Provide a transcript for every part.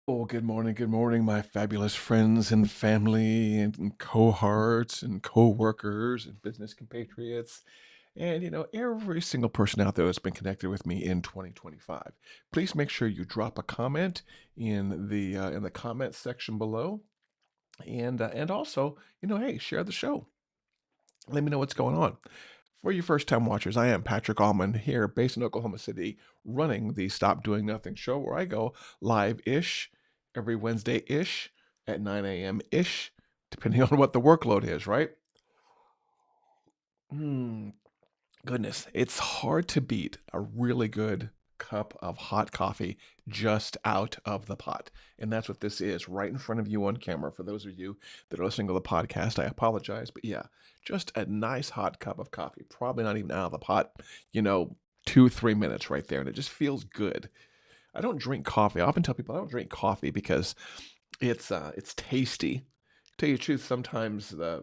Oh, good morning, my fabulous friends and family and cohorts and co-workers and business compatriots and every single person out there that's been connected with me in 2025. Please make sure you drop a comment in the comment section below, and also hey, share the show. Let me know what's going on. For you first time watchers, I am Patrick Allman here, based in Oklahoma City, running the Stop Doing Nothing show where I go live ish every Wednesday ish at 9 a.m. ish, depending on what the workload is, right? Hmm, goodness, it's hard to beat a really good cup of hot coffee just out of the pot. And that's what this is right in front of you on camera. For those of you that are listening to the podcast, I apologize. But yeah, just a nice hot cup of coffee, probably not even out of the pot, you know, 2, 3 minutes right there. And it just feels good. I don't drink coffee. I often tell people I don't drink coffee because it's tasty. Tell you the truth, sometimes the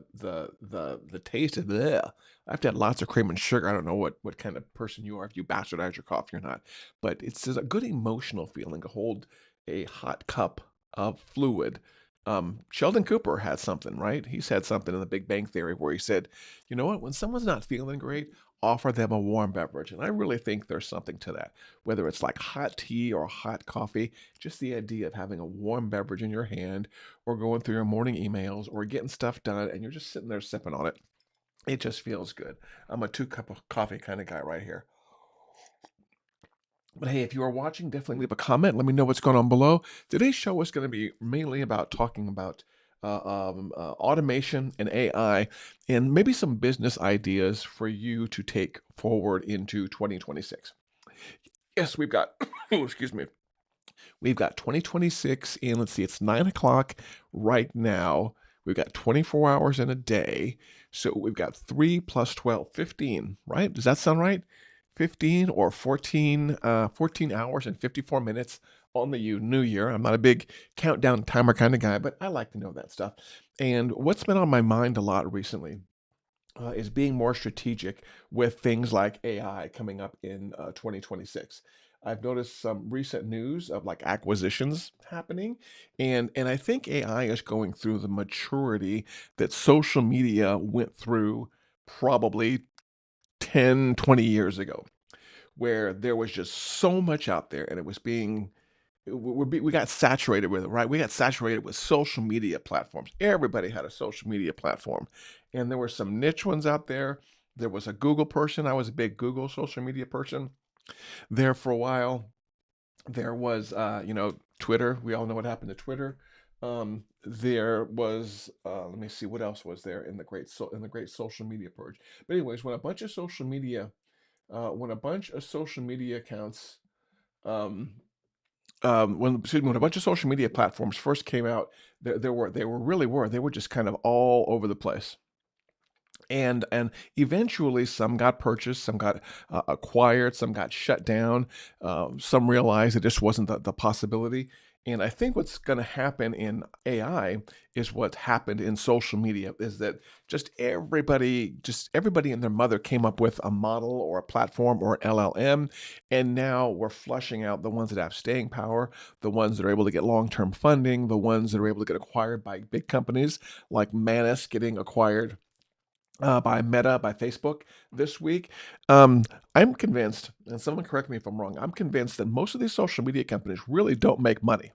taste is bleh. I have to add lots of cream and sugar. I don't know what kind of person you are, if you bastardize your coffee or not, but it's just a good emotional feeling to hold a hot cup of fluid. Sheldon Cooper had something, right? He said something in The Big Bang Theory where he said, you know what, when someone's not feeling great, offer them a warm beverage. And I really think there's something to that. Whether it's like hot tea or hot coffee, just the idea of having a warm beverage in your hand or going through your morning emails or getting stuff done and you're just sitting there sipping on it. It just feels good. I'm a 2 cup of coffee kind of guy right here. But hey, if you are watching, definitely leave a comment. Let me know what's going on below. Today's show is going to be mainly about talking about automation and AI and maybe some business ideas for you to take forward into 2026. Yes, we've got, oh, excuse me, we've got 2026 and let's see, it's 9 o'clock right now. We've got 24 hours in a day. So we've got 3 plus 12, 15, right? Does that sound right? 15 or 14 hours and 54 minutes on the new year. I'm not a big countdown timer kind of guy, but I like to know that stuff. And what's been on my mind a lot recently is being more strategic with things like AI coming up in 2026. I've noticed some recent news of like acquisitions happening, and I think AI is going through the maturity that social media went through probably 10, 20 years ago, where there was just so much out there and it was being we got saturated with it, right? We got saturated with social media platforms. Everybody had a social media platform, and there were some niche ones out there. There was a Google person. I was a big Google social media person there for a while. There was, Twitter. We all know what happened to Twitter. There was, let me see, what else was there in the great social media purge. But anyways, when a bunch of social media accounts um, when excuse me, when a bunch of social media platforms first came out, they were just kind of all over the place. And eventually, some got purchased, some got acquired, some got shut down. Some realized it just wasn't the possibility. And I think what's going to happen in AI is what happened in social media is that just everybody and their mother came up with a model or a platform or an LLM, and now we're flushing out the ones that have staying power, the ones that are able to get long-term funding, the ones that are able to get acquired by big companies like Manus getting acquired by Meta, by Facebook this week. Um, I'm convinced, and someone correct me if I'm wrong, I'm convinced that most of these social media companies really don't make money.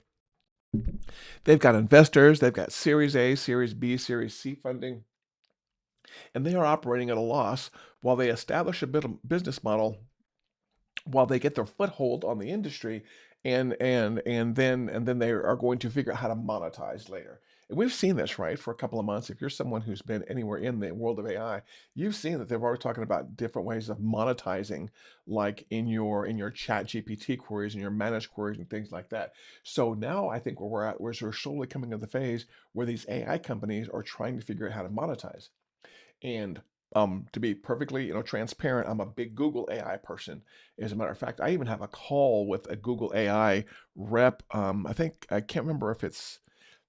They've got investors, they've got Series A, Series B, Series C funding, and they are operating at a loss while they establish a bit of business model, while they get their foothold on the industry, and then they are going to figure out how to monetize later. And we've seen this, right, for a couple of months. If you're someone who's been anywhere in the world of AI, you've seen that they've already talking about different ways of monetizing, like in your chat GPT queries and your managed queries and things like that. So now I think where we're at, we're slowly coming to the phase where these AI companies are trying to figure out how to monetize. And to be perfectly, transparent, I'm a big Google AI person. As a matter of fact, I even have a call with a Google AI rep. I think I can't remember if it's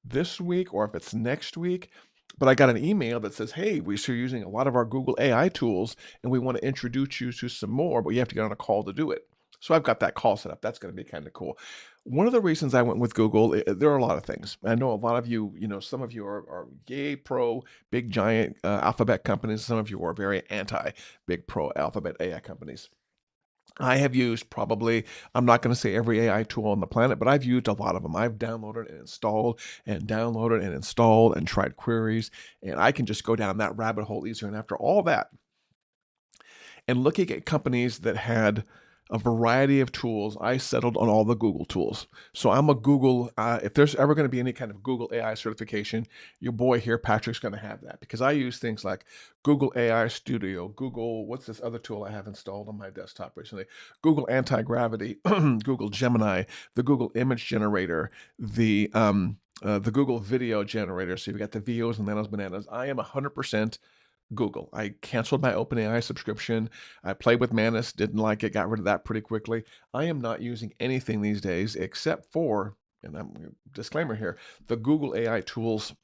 this week or if it's next week, but I got an email that says, "Hey, we are using a lot of our Google AI tools, and we want to introduce you to some more, but you have to get on a call to do it." So I've got that call set up. That's going to be kind of cool. One of the reasons I went with Google, there are a lot of things. I know a lot of you, some of you are yay pro big giant alphabet companies. Some of you are very anti big pro alphabet AI companies. I have used probably, I'm not going to say every AI tool on the planet, but I've used a lot of them. I've downloaded and installed and tried queries, and I can just go down that rabbit hole easier. And after all that, and looking at companies that had a variety of tools, I settled on all the Google tools. So I'm a Google, if there's ever going to be any kind of Google AI certification, your boy here, Patrick's going to have that because I use things like Google AI Studio, Google, what's this other tool I have installed on my desktop recently? Google Anti-Gravity, Google Gemini, the Google Image Generator, the Google Video Generator. So you've got the VOs and Nanos Bananas. I am 100% Google. I canceled my OpenAI subscription. I played with Manus, didn't like it, got rid of that pretty quickly. I am not using anything these days except for, and I'm disclaimer here, the Google AI tools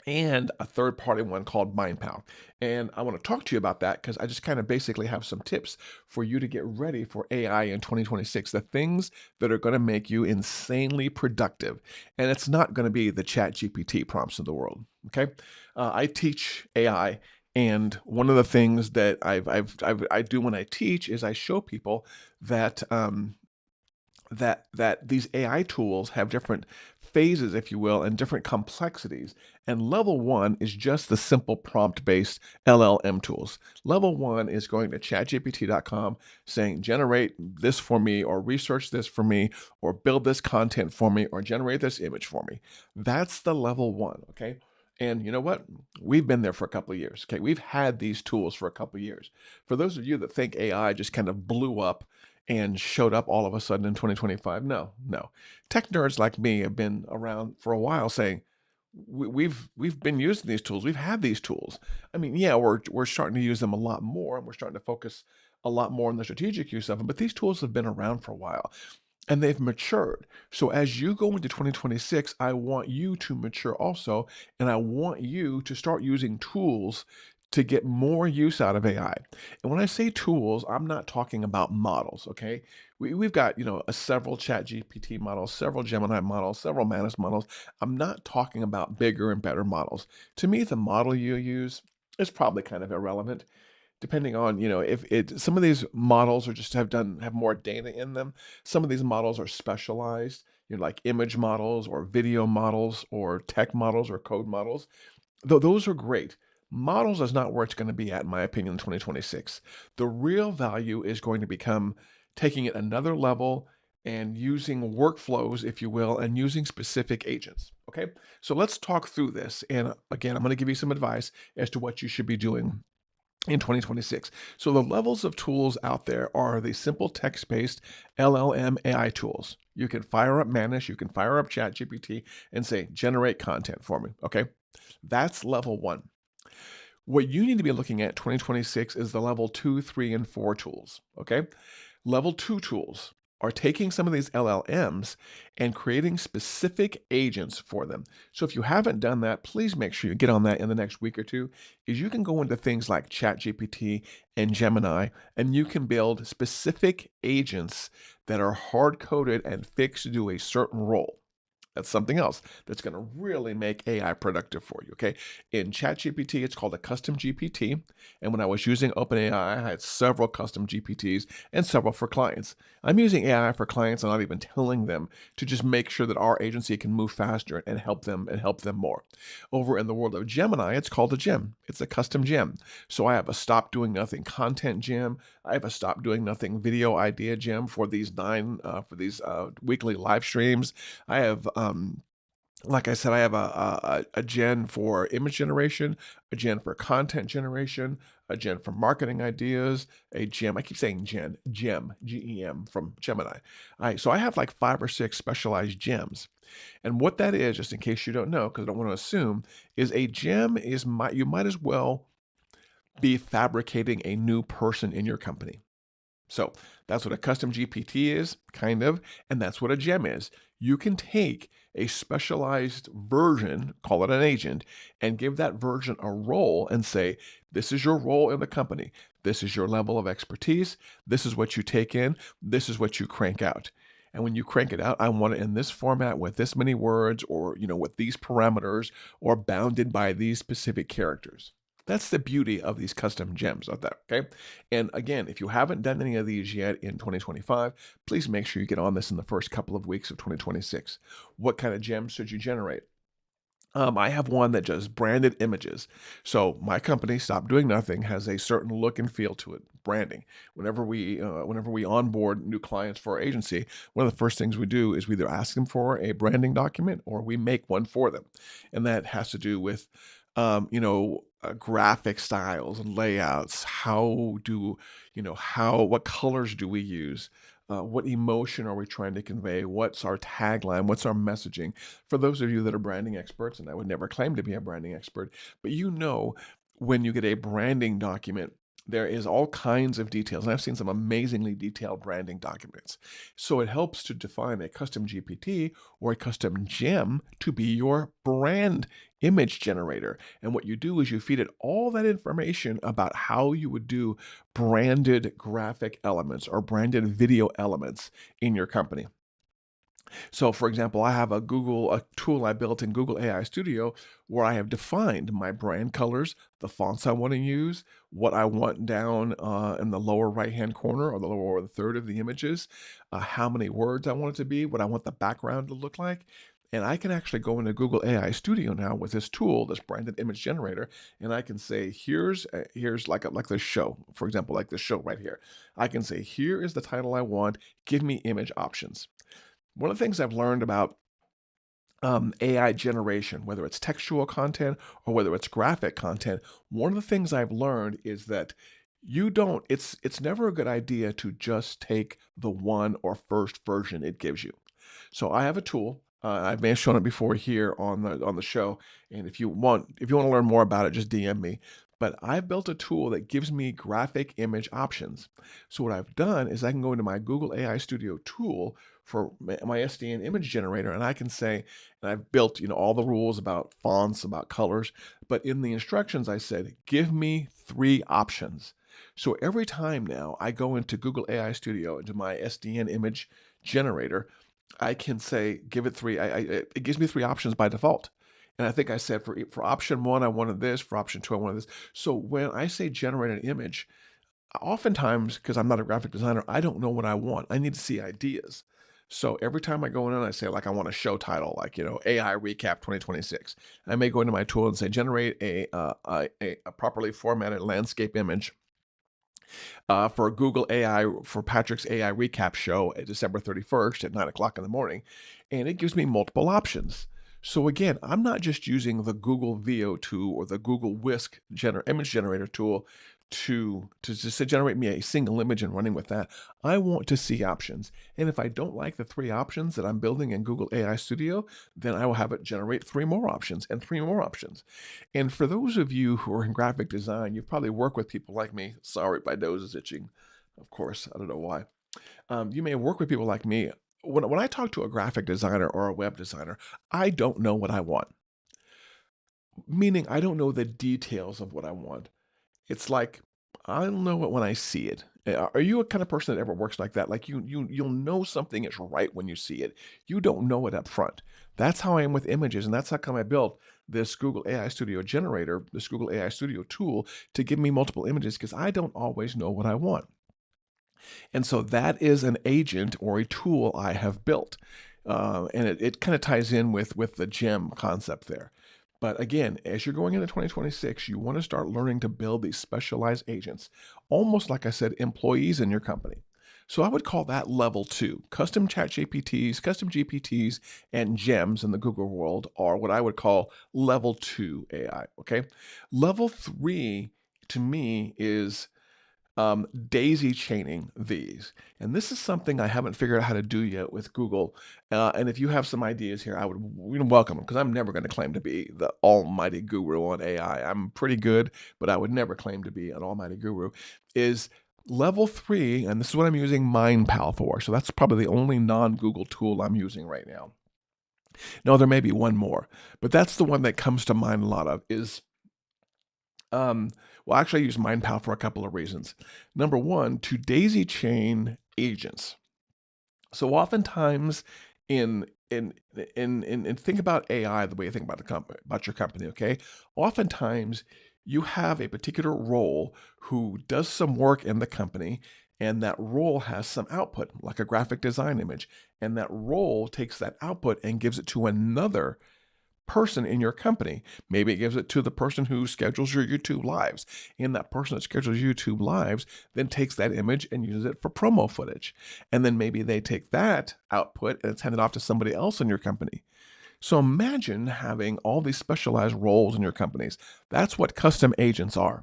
and a third party one called MindPal. And I want to talk to you about that because I just kind of basically have some tips for you to get ready for AI in 2026, the things that are going to make you insanely productive. And it's not going to be the chat GPT prompts of the world. Okay. I teach AI. And one of the things that I do when I teach is I show people that that these AI tools have different phases, if you will, and different complexities. And level one is just the simple prompt-based LLM tools. Level one is going to chatgpt.com saying, generate this for me, or research this for me, or build this content for me, or generate this image for me. That's the level one, okay? And you know what? We've been there for a couple of years. Okay, we've had these tools for a couple of years. For those of you that think AI just kind of blew up and showed up all of a sudden in 2025. No, no. Tech nerds like me have been around for a while saying, we've been using these tools. We've had these tools. I mean, yeah, we're starting to use them a lot more, and we're starting to focus a lot more on the strategic use of them. But these tools have been around for a while, and they've matured. So as you go into 2026, I want you to mature also, and I want you to start using tools to get more use out of AI. And when I say tools, I'm not talking about models, okay? We've got, several chat GPT models, several Gemini models, several Manus models. I'm not talking about bigger and better models. To me, the model you use is probably kind of irrelevant depending on, if it some of these models are just have more data in them. Some of these models are specialized, like image models or video models or tech models or code models. Though those are great. Models is not where it's going to be at, in my opinion, in 2026. The real value is going to become taking it another level and using workflows, if you will, and using specific agents. Okay. So let's talk through this. And again, I'm going to give you some advice as to what you should be doing in 2026. So the levels of tools out there are the simple text-based LLM AI tools. You can fire up Manus, you can fire up ChatGPT and say, generate content for me. Okay. That's level one. What you need to be looking at 2026 is the level 2, 3, and 4 tools. Okay. Level 2 tools are taking some of these LLMs and creating specific agents for them. So if you haven't done that, please make sure you get on that in the next week or two, is you can go into things like ChatGPT and Gemini, and you can build specific agents that are hard-coded and fixed to do a certain role. That's something else that's going to really make AI productive for you. Okay. In ChatGPT, it's called a custom GPT. And when I was using OpenAI, I had several custom GPTs and several for clients. I'm using AI for clients. I'm not even telling them to just make sure that our agency can move faster and help them more. Over in the world of Gemini, it's called a gem. It's a custom gem. So I have a stop doing nothing content gem. I have a stop doing nothing video idea gem for these weekly live streams. I have, like I said, I have a gen for image generation, a gen for content generation, a gen for marketing ideas, a gem. I keep saying gem, GEM from Gemini. So I have like 5 or 6 specialized gems. And what that is, just in case you don't know, because I don't want to assume, is a gem you might as well be fabricating a new person in your company. So that's what a custom GPT is, kind of, and that's what a gem is. You can take a specialized version, call it an agent, and give that version a role and say, this is your role in the company. This is your level of expertise. This is what you take in. This is what you crank out. And when you crank it out, I want it in this format with this many words or, with these parameters or bounded by these specific characters. That's the beauty of these custom gems of that, okay? And again, if you haven't done any of these yet in 2025, please make sure you get on this in the first couple of weeks of 2026. What kind of gems should you generate? I have one that just branded images. So my company, Stop Doing Nothing, has a certain look and feel to it. Branding. Whenever we onboard new clients for our agency, one of the first things we do is we either ask them for a branding document or we make one for them, and that has to do with, graphic styles and layouts. What colors do we use? What emotion are we trying to convey? What's our tagline? What's our messaging? For those of you that are branding experts, and I would never claim to be a branding expert, but when you get a branding document, there is all kinds of details. And I've seen some amazingly detailed branding documents. So it helps to define a custom GPT or a custom gem to be your brand image generator. And what you do is you feed it all that information about how you would do branded graphic elements or branded video elements in your company. So, for example, I have a tool I built in Google AI Studio where I have defined my brand colors, the fonts I want to use, what I want down in the lower right hand corner or the lower or the third of the images, how many words I want it to be, what I want the background to look like. And I can actually go into Google AI Studio now with this tool, this branded image generator, and I can say, here's like the show, for example, like this show right here. I can say, here is the title I want. Give me image options. One of the things I've learned about AI generation, whether it's textual content or whether it's graphic content, one of the things I've learned is that it's never a good idea to just take the one or first version it gives you. So I have a tool. I may have shown it before here on the show, and if you want to learn more about it, just DM me. But I've built a tool that gives me graphic image options. So what I've done is I can go into my Google AI Studio tool for my SDN image generator, and I can say, and I've built all the rules about fonts, about colors. But in the instructions, I said, give me 3 options. So every time now I go into Google AI Studio into my SDN image generator, I can say, give it three. It gives me 3 options by default. And I think I said for option one, I wanted this. For option two, I wanted this. So when I say generate an image, oftentimes, because I'm not a graphic designer, I don't know what I want. I need to see ideas. So every time I go in and I say, like, I want a show title, like, AI Recap 2026, I may go into my tool and say, generate a properly formatted landscape image for Google AI for Patrick's AI recap show at December 31st at 9 o'clock in the morning. And it gives me multiple options. So again, I'm not just using the Google VO2 or the Google Whisk image generator tool to just to generate me a single image and running with that. I want to see options. And if I don't like the 3 options that I'm building in Google AI Studio, then I will have it generate 3 more options and 3 more options. And for those of you who are in graphic design, you've probably worked with people like me. Sorry, my nose is itching. Of course, I don't know why. You may work with people like me. When I talk to a graphic designer or a web designer, I don't know what I want. Meaning, I don't know the details of what I want. It's like, I'll know it when I see it. Are you a kind of person that ever works like that? Like you'll know something is right when you see it. You don't know it up front. That's how I am with images, and that's how come I built this Google AI Studio generator, this Google AI Studio tool to give me multiple images because I don't always know what I want. And so that is an agent or a tool I have built. And it kind of ties in with the gem concept there. But again, as you're going into 2026, you want to start learning to build these specialized agents, almost like I said, employees in your company. So I would call that level 2. Custom chat GPTs, custom GPTs, and gems in the Google world are what I would call level 2 AI. Okay. Level 3 to me is daisy chaining these. And this is something I haven't figured out how to do yet with Google. And if you have some ideas here, I would welcome them because I'm never going to claim to be the almighty guru on AI. I'm pretty good, but I would never claim to be an almighty guru. Is level 3, and this is what I'm using MindPal for. So that's probably the only non-Google tool I'm using right now. No, there may be one more, but that's the one that comes to mind a lot of is well, actually, I use MindPal for a couple of reasons. Number one, to daisy chain agents. So oftentimes in in think about AI the way you think about about your company, okay? Oftentimes you have a particular role who does some work in the company, and that role has some output, like a graphic design image, and that role takes that output and gives it to another person in your company. Maybe it gives it to the person who schedules your YouTube lives. And that person that schedules YouTube lives then takes that image and uses it for promo footage. And then maybe they take that output and it's handed off to somebody else in your company. So imagine having all these specialized roles in your companies. That's what custom agents are.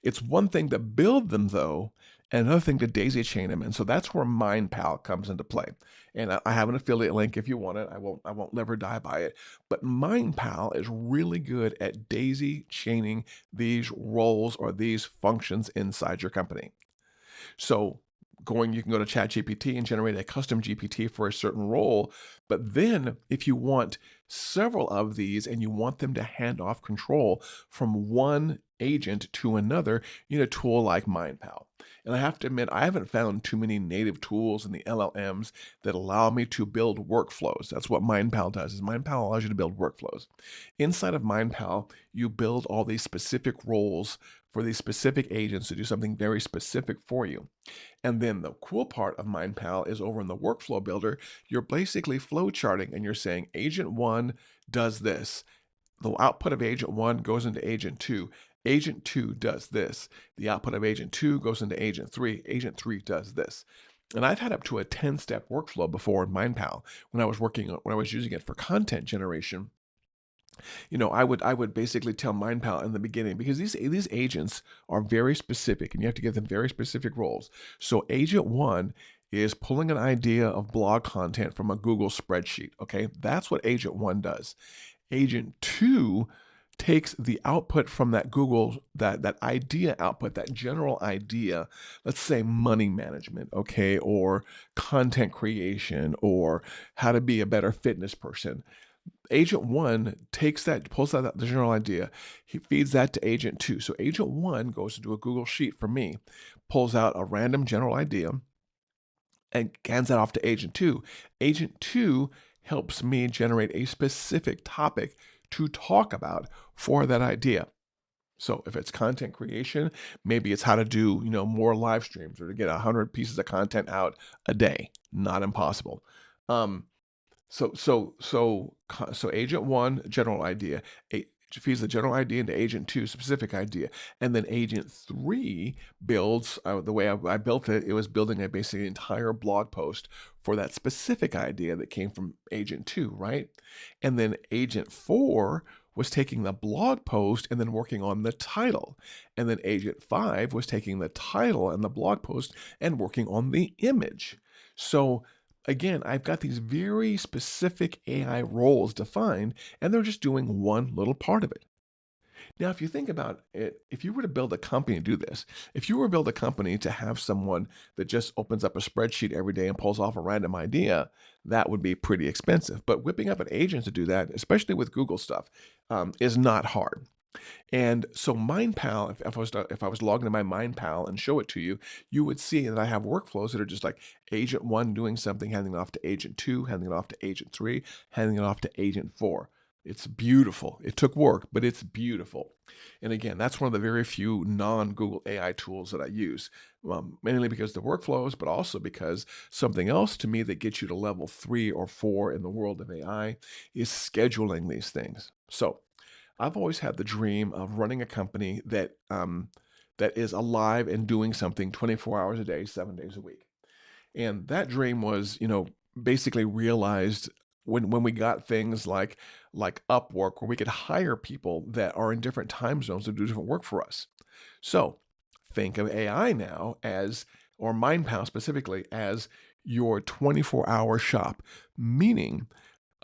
It's one thing to build them though, and another thing to daisy chain them. And so that's where MindPal comes into play. And I have an affiliate link if you want it. I won't never die by it. But MindPal is really good at daisy chaining these roles or these functions inside your company. So you can go to ChatGPT and generate a custom GPT for a certain role. But then if you want several of these and you want them to hand off control from one agent to another, you need a tool like MindPal. And I have to admit, I haven't found too many native tools in the LLMs that allow me to build workflows. That's what MindPal does, is MindPal allows you to build workflows. Inside of MindPal, you build all these specific roles for these specific agents to do something very specific for you. And then the cool part of MindPal is over in the workflow builder, you're basically flow charting and you're saying agent one does this. The output of agent one goes into agent two. Agent two does this. The output of agent two goes into agent three. Agent three does this. And I've had up to a 10-step workflow before in MindPal when I was using it for content generation. I would basically tell MindPal in the beginning because these agents are very specific and you have to give them very specific roles. So agent one is pulling an idea of blog content from a Google spreadsheet. Okay, that's what agent one does. Agent two takes the output from that that idea output, that general idea, let's say money management, okay, or content creation, or how to be a better fitness person. Agent one takes that, pulls out the general idea, he feeds that to agent two. So agent one goes into a Google Sheet for me, pulls out a random general idea, and hands that off to agent two. Agent two helps me generate a specific topic to talk about for that idea. So if it's content creation, maybe it's how to do, more live streams or to get 100 pieces of content out a day. Not impossible. Um, so agent one, general idea, feeds the general idea into agent two, specific idea, and then agent three builds. The way I built it, it was building a basically entire blog post for that specific idea that came from agent two, right? And then agent four was taking the blog post and then working on the title, and then agent five was taking the title and the blog post and working on the image. So again, I've got these very specific AI roles defined, and they're just doing one little part of it. Now, if you think about it, if you were to build a company to do this, if you were to build a company to have someone that just opens up a spreadsheet every day and pulls off a random idea, that would be pretty expensive. But whipping up an agent to do that, especially with Google stuff, is not hard. And so MindPal, if I was logging into my MindPal and show it to you, you would see that I have workflows that are just like agent one doing something, handing it off to agent two, handing it off to agent three, handing it off to agent four. It's beautiful. It took work, but it's beautiful. And again, that's one of the very few non-Google AI tools that I use, mainly because the workflows, but also because something else to me that gets you to level 3 or 4 in the world of AI is scheduling these things. So I've always had the dream of running a company that is alive and doing something 24 hours a day, 7 days a week. And that dream was, basically realized when we got things like Upwork, where we could hire people that are in different time zones to do different work for us. So think of AI now as, or MindPal specifically, as your 24-hour shop, meaning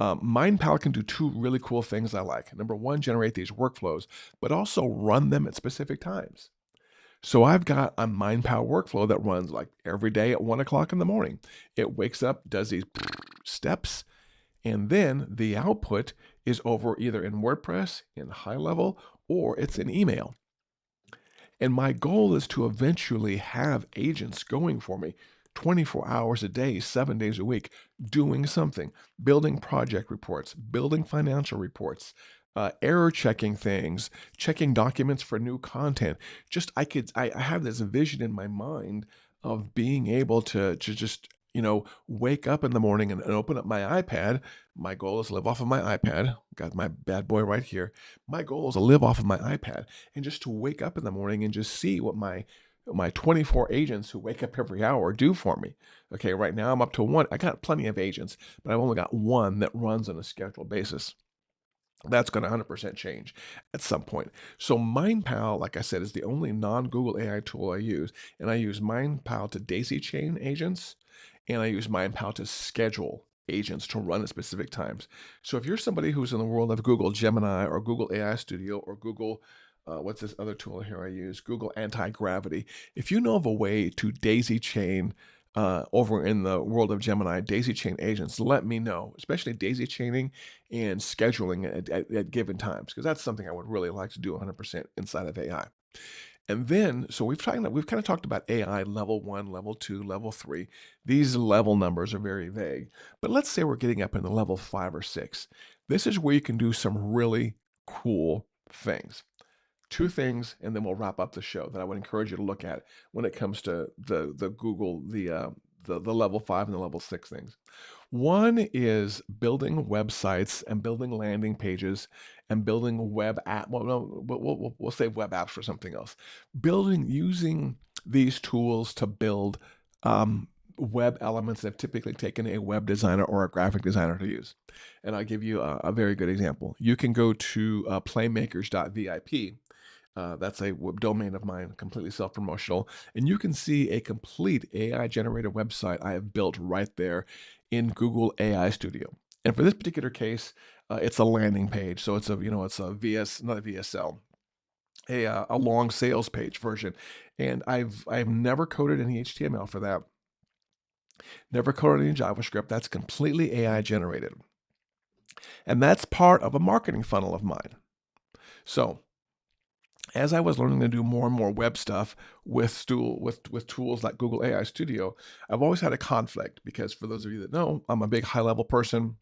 MindPal can do two really cool things I like. Number one, generate these workflows, but also run them at specific times. So I've got a MindPal workflow that runs like every day at 1 o'clock in the morning. It wakes up, does these steps, and then the output is over either in WordPress, in high level, or it's in email. And my goal is to eventually have agents going for me 24 hours a day, 7 days a week, doing something, building project reports, building financial reports, error checking things, checking documents for new content. Just I have this vision in my mind of being able to just wake up in the morning and open up my iPad. My goal is to live off of my iPad. Got my bad boy right here. My goal is to live off of my iPad and just to wake up in the morning and just see what my 24 agents who wake up every hour do for me. Okay, right now I'm up to one. I got plenty of agents, but I've only got one that runs on a scheduled basis. That's going to 100% change at some point. So MindPal, like I said, is the only non-Google AI tool I use, and I use MindPal to daisy chain agents, and I use MindPal to schedule agents to run at specific times. So if you're somebody who's in the world of Google Gemini or Google AI Studio or Google, what's this other tool here I use? Google Anti-Gravity. If you know of a way to daisy chain over in the world of Gemini, daisy chain agents, let me know, especially daisy chaining and scheduling at given times, because that's something I would really like to do 100% inside of AI. And then, so we've kind of talked about AI level 1, level 2, level 3. These level numbers are very vague, but let's say we're getting up into level 5 or 6. This is where you can do some really cool things. Two things, and then we'll wrap up the show that I would encourage you to look at when it comes to the Google, the level 5 and the level 6 things. One is building websites and building landing pages and building web app. Well, no, we'll save web apps for something else. Using these tools to build web elements that have typically taken a web designer or a graphic designer to use. And I'll give you a very good example. You can go to playmakers.vip. That's a domain of mine, completely self-promotional. And you can see a complete AI-generated website I have built right there in Google AI Studio. And for this particular case, it's a landing page. So it's it's a not a VSL, a long sales page version. And I've never coded any HTML for that. Never coded any JavaScript. That's completely AI generated. And that's part of a marketing funnel of mine. So as I was learning to do more and more web stuff with tools like Google AI Studio, I've always had a conflict because, for those of you that know, I'm a big high-level person.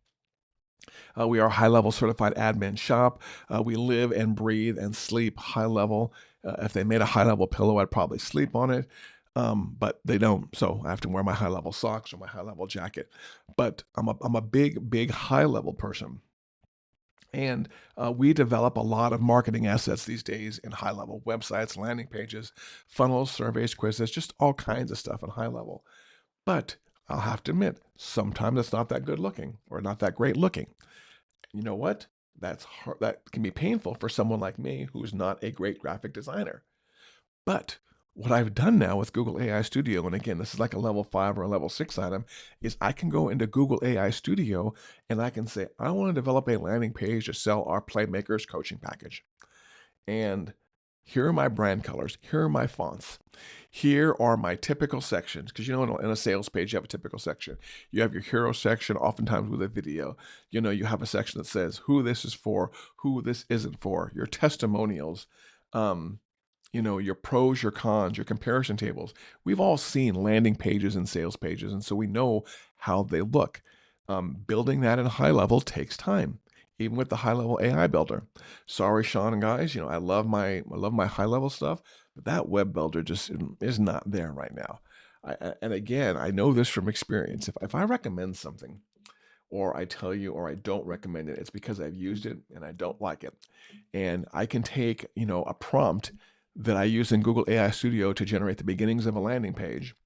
We are a high-level certified admin shop. We live and breathe and sleep high-level. If they made a high-level pillow, I'd probably sleep on it, but they don't. So I have to wear my high-level socks or my high-level jacket. But I'm a big high-level person. And we develop a lot of marketing assets these days in high level websites, landing pages, funnels, surveys, quizzes, just all kinds of stuff in high level. But I'll have to admit, sometimes it's not that good looking or not that great looking. You know what? That's hard, that can be painful for someone like me who's not a great graphic designer. But what I've done now with Google AI Studio, and again, this is like a level 5 or a level 6 item, is I can go into Google AI Studio and I can say, I want to develop a landing page to sell our Playmakers coaching package. And here are my brand colors. Here are my fonts. Here are my typical sections. Because in a sales page, you have a typical section. You have your hero section, oftentimes with a video. You have a section that says who this is for, who this isn't for, your testimonials, your pros, your cons, your comparison tables. We've all seen landing pages and sales pages, and so we know how they look. Building that in high level takes time, even with the high level AI builder. Sorry, Sean and guys, I love my high level stuff, but that web builder just is not there right now. And again, I know this from experience. If I recommend something, or I tell you, or I don't recommend it, it's because I've used it and I don't like it. And I can take, a prompt that I use in Google AI Studio to generate the beginnings of a landing page,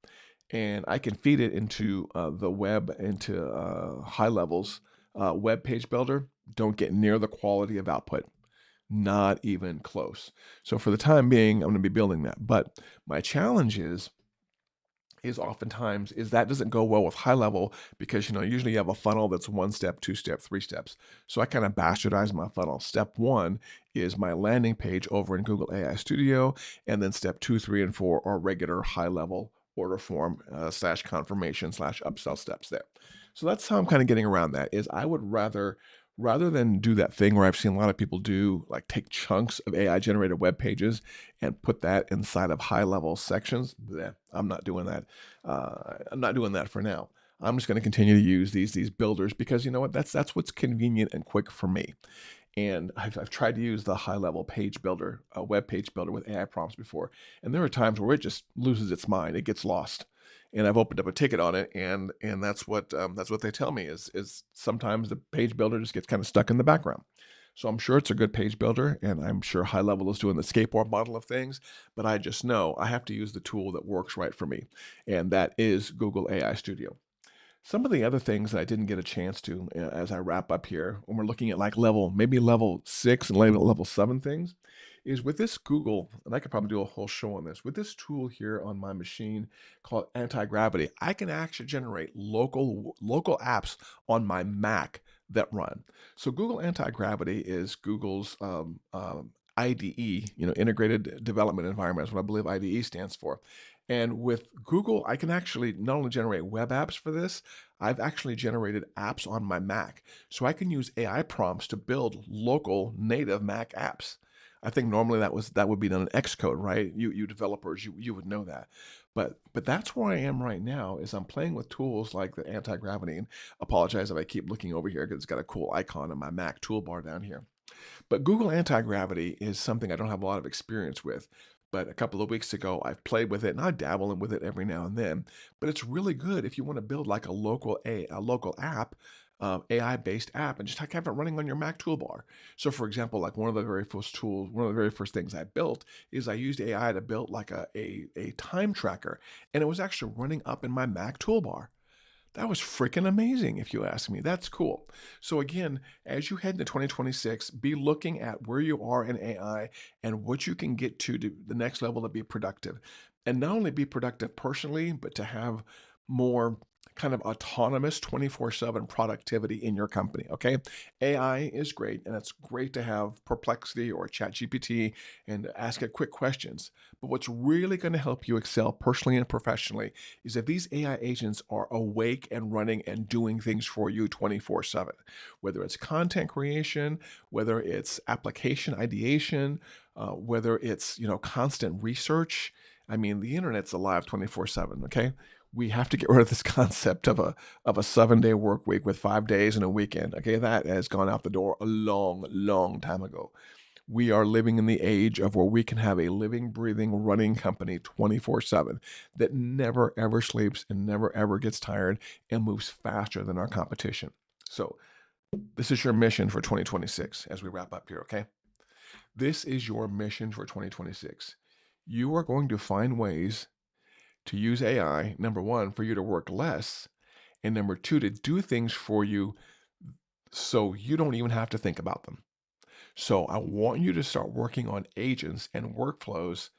and I can feed it into the web, into high levels web page builder. Don't get near the quality of output. Not even close. So for the time being, I'm going to be building that. But my challenge is oftentimes that doesn't go well with high level because usually you have a funnel that's 1 step, 2 step, 3 steps. So I kind of bastardize my funnel. Step 1 is my landing page over in Google AI Studio, and then step 2, 3, and 4 are regular high level order form /confirmation /upsell steps there. So that's how I'm kind of getting around that is I would rather than do that thing where I've seen a lot of people do, like take chunks of AI generated web pages and put that inside of high level sections. Bleh, I'm not doing that. I'm not doing that for now. I'm just going to continue to use these builders because you know what? That's what's convenient and quick for me. And I've tried to use the high level page builder, a web page builder with AI prompts before, and there are times where it just loses its mind, it gets lost. And I've opened up a ticket on it, and that's what they tell me is sometimes the page builder just gets kind of stuck in the background. So I'm sure it's a good page builder, and I'm sure High Level is doing the skateboard model of things, but I just know I have to use the tool that works right for me, and that is Google AI Studio. Some of the other things that I didn't get a chance to as I wrap up here, when we're looking at like maybe level 6 and level 7 things, is with this Google, and I could probably do a whole show on this, with this tool here on my machine called Anti-Gravity, I can actually generate local apps on my Mac that run. So Google Anti-Gravity is Google's IDE, Integrated Development Environment, is what I believe IDE stands for. And with Google, I can actually not only generate web apps for this, I've actually generated apps on my Mac. So I can use AI prompts to build local native Mac apps. I think normally that would be done in Xcode, right? You developers, you would know that. But that's where I am right now is I'm playing with tools like the anti-gravity. And apologize if I keep looking over here because it's got a cool icon in my Mac toolbar down here. But Google Anti-Gravity is something I don't have a lot of experience with. But a couple of weeks ago, I've played with it and I dabble in with it every now and then. But it's really good if you want to build like a local app, AI-based app, and just have it running on your Mac toolbar. So, for example, like one of the very first things I built is I used AI to build like a time tracker, and it was actually running up in my Mac toolbar. That was freaking amazing, if you ask me. That's cool. So again, as you head into 2026, be looking at where you are in AI and what you can get to the next level to be productive. And not only be productive personally, but to have more kind of autonomous 24/7 productivity in your company. Okay. AI is great, and it's great to have Perplexity or ChatGPT and ask it quick questions. But what's really going to help you excel personally and professionally is if these AI agents are awake and running and doing things for you 24/7, whether it's content creation, whether it's application ideation, whether it's constant research. I mean, the internet's alive 24/7. Okay, we have to get rid of this concept of a 7-day work week with 5 days and a weekend. Okay, that has gone out the door a long, long time ago. We are living in the age of where we can have a living, breathing, running company 24/7 that never ever sleeps and never ever gets tired and moves faster than our competition. So, this is your mission for 2026 as we wrap up here, okay? This is your mission for 2026. You are going to find ways to use AI, number one, for you to work less, and number two, to do things for you so you don't even have to think about them. So, I want you to start working on agents and workflows,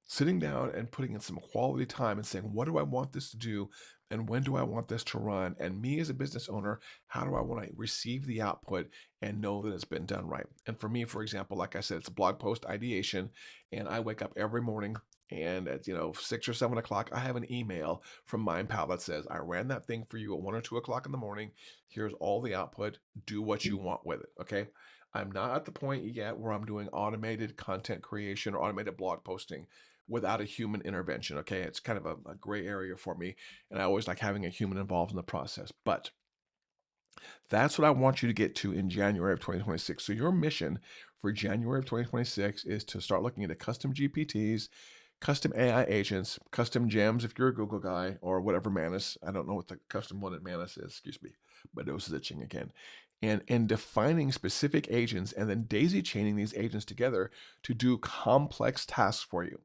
sitting down and putting in some quality time and saying, what do I want this to do? And when do I want this to run? And me as a business owner, how do I want to receive the output and know that it's been done right? And for me, for example, like I said, it's a blog post ideation. And I wake up every morning and at 6 or 7 o'clock, I have an email from MindPal that says, I ran that thing for you at 1 or 2 o'clock in the morning. Here's all the output. Do what you want with it. Okay. I'm not at the point yet where I'm doing automated content creation or automated blog posting without a human intervention. Okay. It's kind of a gray area for me. And I always like having a human involved in the process. But that's what I want you to get to in January of 2026. So your mission for January of 2026 is to start looking into custom GPTs, custom AI agents, custom gems if you're a Google guy or whatever Manus. I don't know what the custom one at Manus is. Excuse me. My nose is itching again. And defining specific agents and then daisy chaining these agents together to do complex tasks for you.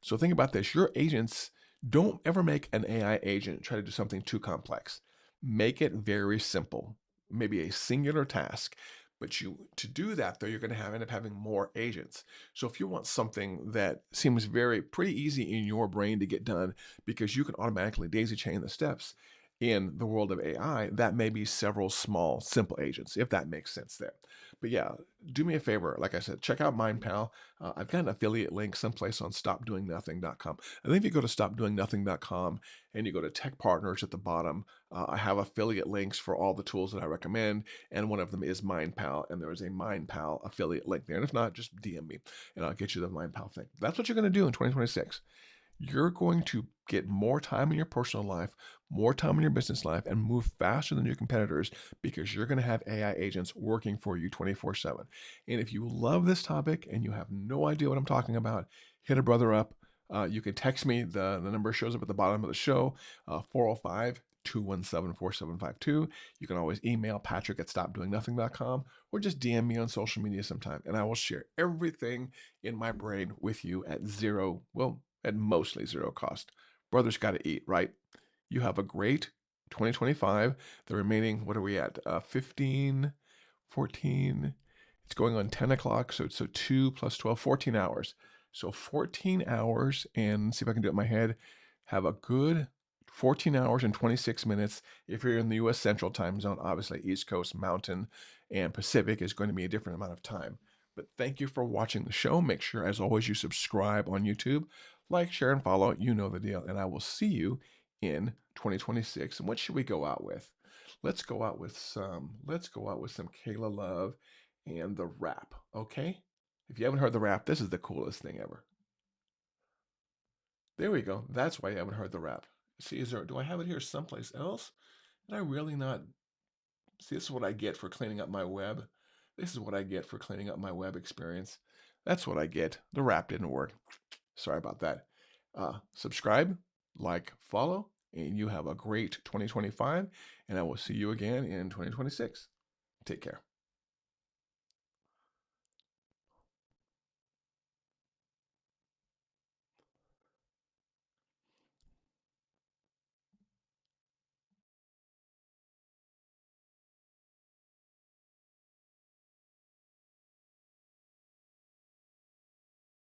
So think about this. Your agents don't ever make an AI agent try to do something too complex. Make it very simple, maybe a singular task. But to do that though, you're going to end up having more agents. So if you want something that seems pretty easy in your brain to get done because you can automatically daisy chain the steps, In the world of AI, that may be several small, simple agents, if that makes sense there. But yeah, do me a favor. Like I said, check out MindPal. I've got an affiliate link someplace on stopdoingnothing.com. I think if you go to stopdoingnothing.com and you go to tech partners at the bottom, I have affiliate links for all the tools that I recommend. And one of them is MindPal. And there is a MindPal affiliate link there. And if not, just DM me and I'll get you the MindPal thing. That's what you're going to do in 2026. You're going to get more time in your personal life, more time in your business life, and move faster than your competitors because you're going to have AI agents working for you 24/7. And if you love this topic and you have no idea what I'm talking about, hit a brother up. You can text me. The number shows up at the bottom of the show, 405 217 4752. You can always email Patrick at stopdoingnothing.com or just DM me on social media sometime. And I will share everything in my brain with you at zero, well, at mostly zero cost. Brothers got to eat, right? You have a great 2025. The remaining, what are we at? 15, 14. It's going on 10 o'clock. So 2 plus 12, 14 hours. So 14 hours, and see if I can do it in my head. Have a good 14 hours and 26 minutes. If you're in the US Central Time Zone, obviously East Coast, Mountain, and Pacific is going to be a different amount of time. But thank you for watching the show. Make sure, as always, you subscribe on YouTube. Like, share, and follow. You know the deal. And I will see you in 2026. And what should we go out with? Let's go out with some Kayla Love and the rap, okay? If you haven't heard the rap, this is the coolest thing ever. There we go. That's why you haven't heard the rap. See, do I have it here someplace else? Did I really not? See, this is what I get for cleaning up my web. This is what I get for cleaning up my web experience. That's what I get. The rap didn't work. Sorry about that. Subscribe, like, follow, and you have a great 2025. And I will see you again in 2026. Take care.